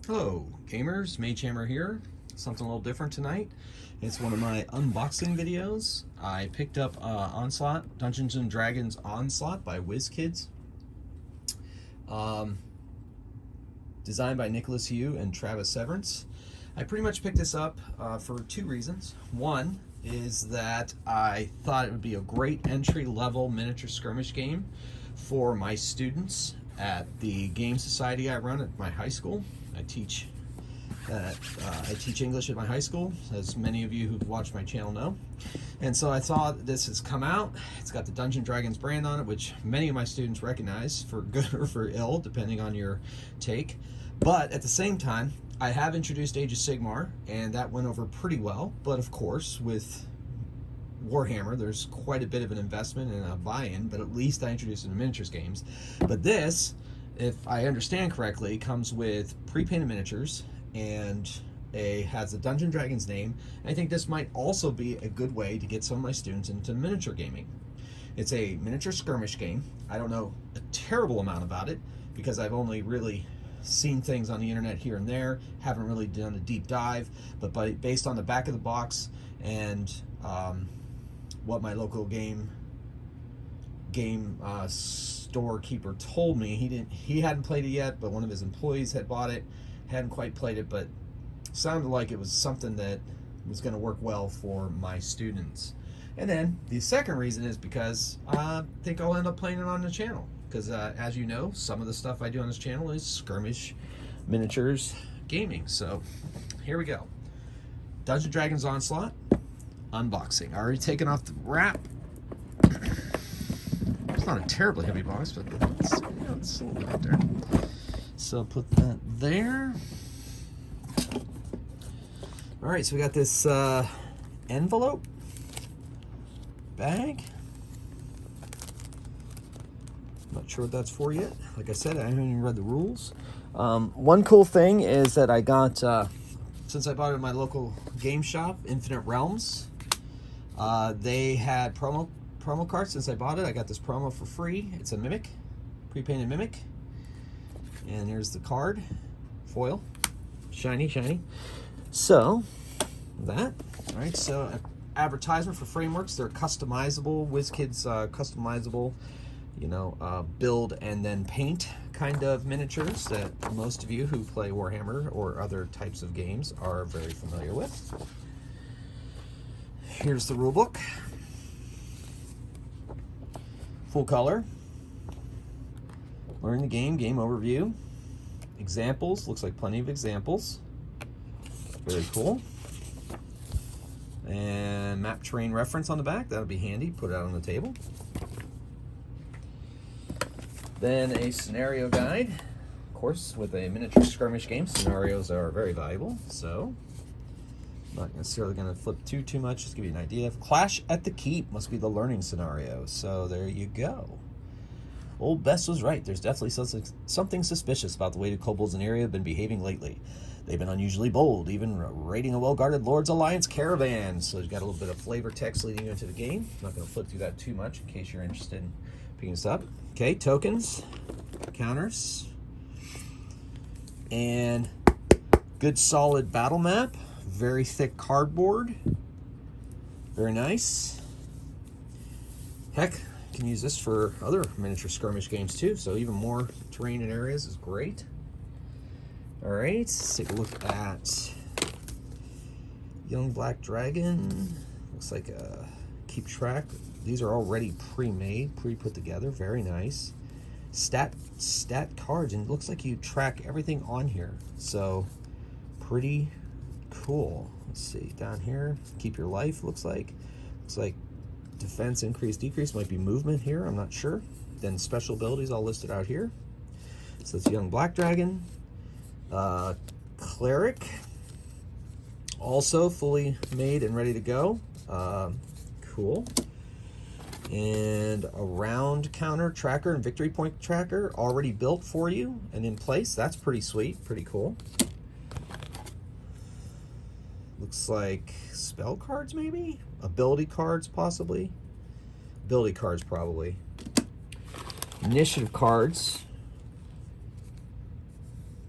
Hello gamers, magehammer here. Something a little different tonight. It's one of my unboxing videos. I picked up Onslaught, Dungeons and Dragons Onslaught by WizKids. Designed by Nicholas Yu and Travis Severance. I pretty much picked this up for two reasons. One is that I thought it would be a great entry-level miniature skirmish game for my students at the game society I run at my high school. I teach English at my high school, as many of you who've watched my channel know. And so I thought this has come out. It's got the Dungeons & Dragons brand on it, which many of my students recognize, for good or for ill, depending on your take. But at the same time, I have introduced Age of Sigmar, and that went over pretty well. But of course, with Warhammer, there's quite a bit of an investment and a buy-in, but at least I introduced it in miniatures games. But this, if I understand correctly, comes with pre-painted miniatures and has the Dungeons & Dragons name. And I think this might also be a good way to get some of my students into miniature gaming. It's a miniature skirmish game. I don't know a terrible amount about it because I've only really seen things on the internet here and there, haven't really done a deep dive, but based on the back of the box and what my local game storekeeper told me, he hadn't played it yet, but one of his employees had bought it, hadn't quite played it, but sounded like it was something that was going to work well for my students. And then the second reason is because I think I'll end up playing it on the channel, because as you know, some of the stuff I do on this channel is skirmish miniatures gaming. So here we go. Dungeons & Dragons Onslaught unboxing. I already taken off the wrap. It's not a terribly heavy box, but it's a little bit out there. So put that there. All right, so we got this envelope bag. Not sure what that's for yet. Like I said, I haven't even read the rules. One cool thing is that I got, since I bought it at my local game shop, Infinite Realms, they had promo cards. Since I bought it, I got this promo for free. It's a mimic, pre-painted mimic. And there's the card, foil, shiny, shiny. So, that, all right, so advertisement for frameworks. They're customizable, WizKids customizable, you know, build and then paint kind of miniatures that most of you who play Warhammer or other types of games are very familiar with. Here's the rulebook. Full color. Learn the game, game overview. Examples, looks like plenty of examples. Very cool. And map terrain reference on the back, that'll be handy, put it out on the table. Then a scenario guide. Of course, with a miniature skirmish game, scenarios are very valuable, so I'm not necessarily going to flip too much, just give you an idea. Clash at the Keep must be the learning scenario, so there you go. Old Bess was right. There's definitely something suspicious about the way the kobolds in the area have been behaving lately. They've been unusually bold, even raiding a well-guarded Lord's Alliance caravan. So you've got a little bit of flavor text leading you into the game. I'm not going to flip through that too much in case you're interested in picking this up. Okay, tokens, counters, and good solid battle map. Very thick cardboard. Very nice. Heck, you can use this for other miniature skirmish games too, so even more terrain and areas is great. All right, let's take a look at Young Black Dragon. Looks like keep track. These are already pre-made, pre-put together. Very nice. Stat cards, and it looks like you track everything on here. So pretty cool. Let's see down here. Keep your life. Looks like defense increase, decrease. Might be movement here. I'm not sure. Then special abilities all listed out here. So it's Young Black Dragon. Cleric, also fully made and ready to go. Cool. And a round counter tracker and victory point tracker already built for you and in place. That's pretty sweet, pretty cool. Looks like spell cards maybe? Ability cards possibly? Ability cards probably. Initiative cards.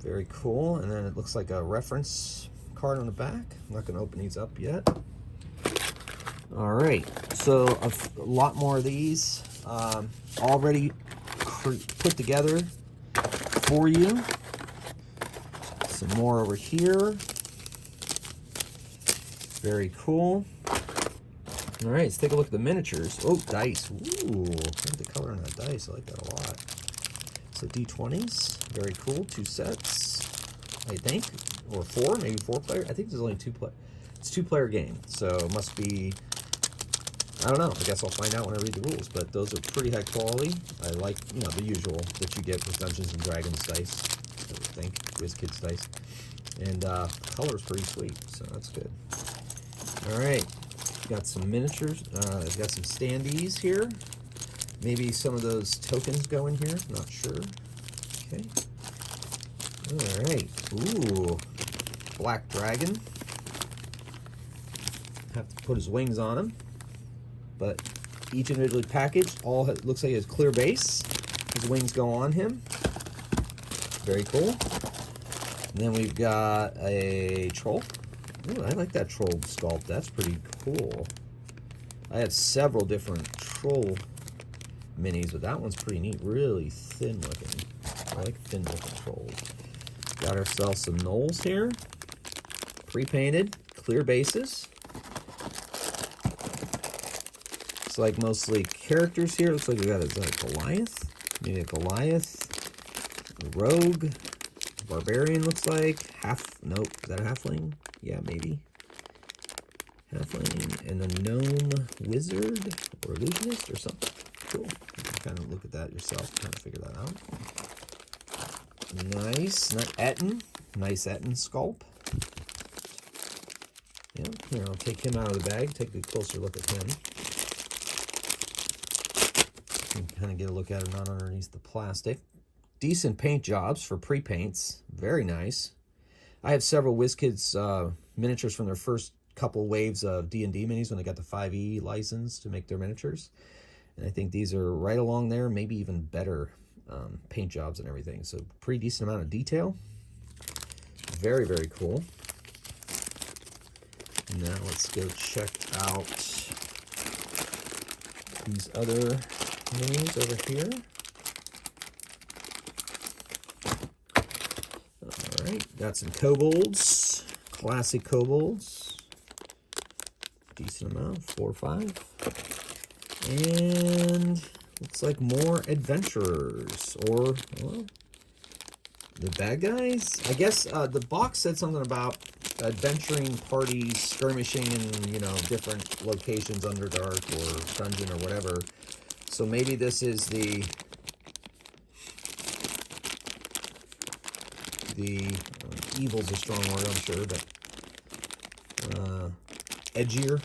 Very cool. And then it looks like a reference card on the back. I'm not going to open these up yet. All right, so a lot more of these already put together for you. Some more over here. Very cool. All right, let's take a look at the miniatures. Oh, dice. Ooh, look at the color on that dice. I like that a lot. So D20s, very cool. 2 sets, I think, or 4, maybe 4 player. I think there's only 2 player. It's 2-player game, so it must be. I don't know. I guess I'll find out when I read the rules. But those are pretty high quality. I like, you know, the usual that you get with Dungeons and Dragons dice. I would think WizKids dice, and color's pretty sweet, so that's good. All right, got some miniatures. I've got some standees here. Maybe some of those tokens go in here. Not sure. Okay. All right. Ooh, black dragon. Have to put his wings on him. But each individually packaged, all looks like it has clear base. His wings go on him. Very cool. And then we've got a troll. Ooh, I like that troll sculpt. That's pretty cool. I have several different troll minis, but that one's pretty neat. Really thin looking. I like thin looking trolls. Got ourselves some gnolls here. Pre-painted, clear bases. Like mostly characters here. Looks like we got a Goliath, maybe a Goliath, a rogue, barbarian looks like, nope, is that a halfling? Yeah, maybe. Halfling, and a gnome wizard, or illusionist, or something. Cool. You can kind of look at that yourself, kind of figure that out. Nice, Etten, nice Etten sculpt. Yeah, here, I'll take him out of the bag, take a closer look at him. Kind of get a look at it, not underneath the plastic. Decent paint jobs for pre-paints. Very nice. I have several WizKids miniatures from their first couple waves of D&D minis when they got the 5e license to make their miniatures. And I think these are right along there, maybe even better paint jobs and everything. So pretty decent amount of detail. Very, very cool. Now let's go check out these other minis over here. All right, got some kobolds, classic kobolds. Decent amount, 4 or 5. And looks like more adventurers, or, well, the bad guys? I guess the box said something about adventuring parties, skirmishing in, you know, different locations, Underdark or dungeon or whatever. So maybe this is the evil's a strong word, I'm sure, but edgier.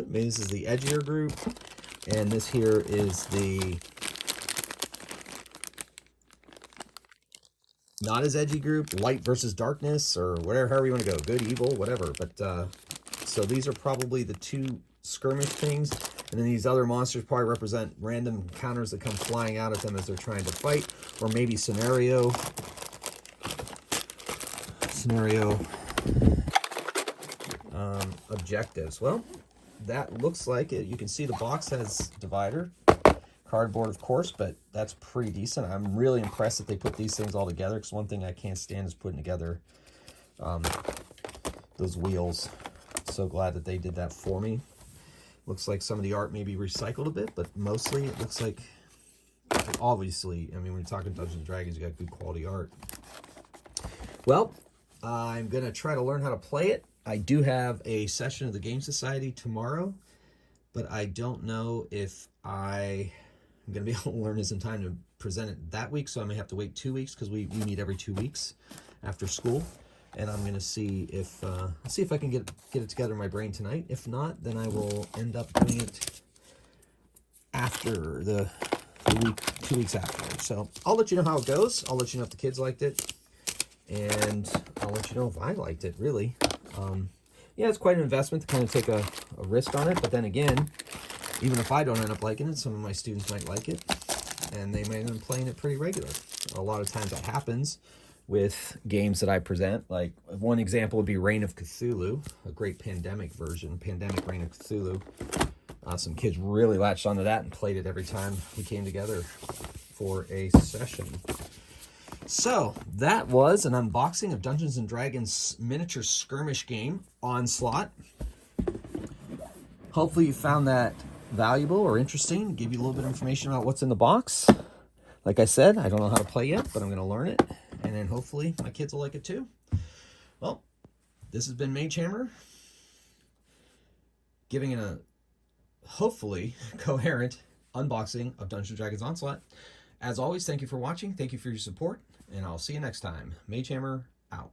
Maybe this is the edgier group, and this here is the not as edgy group, light versus darkness, or whatever, however you want to go, good, evil, whatever. But so these are probably the 2 skirmish things. And then these other monsters probably represent random encounters that come flying out at them as they're trying to fight, or maybe scenario objectives. Well, that looks like it. You can see the box has divider, cardboard, of course, but that's pretty decent. I'm really impressed that they put these things all together, because one thing I can't stand is putting together those wheels. So glad that they did that for me. Looks like some of the art may be recycled a bit, but mostly it looks like, obviously, I mean, when you're talking Dungeons and Dragons, you got good quality art. Well, I'm going to try to learn how to play it. I do have a session of the Game Society tomorrow, but I don't know if I'm going to be able to learn this in time to present it that week, so I may have to wait 2 weeks, because we meet every 2 weeks after school. And I'm going to see if I can get it together in my brain tonight. If not, then I will end up doing it after the week, 2 weeks after. So I'll let you know how it goes. I'll let you know if the kids liked it, and I'll let you know if I liked it, really. Yeah, it's quite an investment to kind of take a risk on it. But then again, even if I don't end up liking it, some of my students might like it, and they might end up playing it pretty regular. A lot of times that happens with games that I present. Like one example would be Reign of Cthulhu, a great pandemic version, Pandemic Reign of Cthulhu. Some kids really latched onto that and played it every time we came together for a session. So that was an unboxing of Dungeons & Dragons miniature skirmish game, Onslaught. Hopefully you found that valuable or interesting. Give you a little bit of information about what's in the box. Like I said, I don't know how to play yet, but I'm going to learn it. And then hopefully my kids will like it too. Well, this has been Magehammer, giving a hopefully coherent unboxing of Dungeons & Dragons Onslaught. As always, thank you for watching. Thank you for your support. And I'll see you next time. Magehammer out.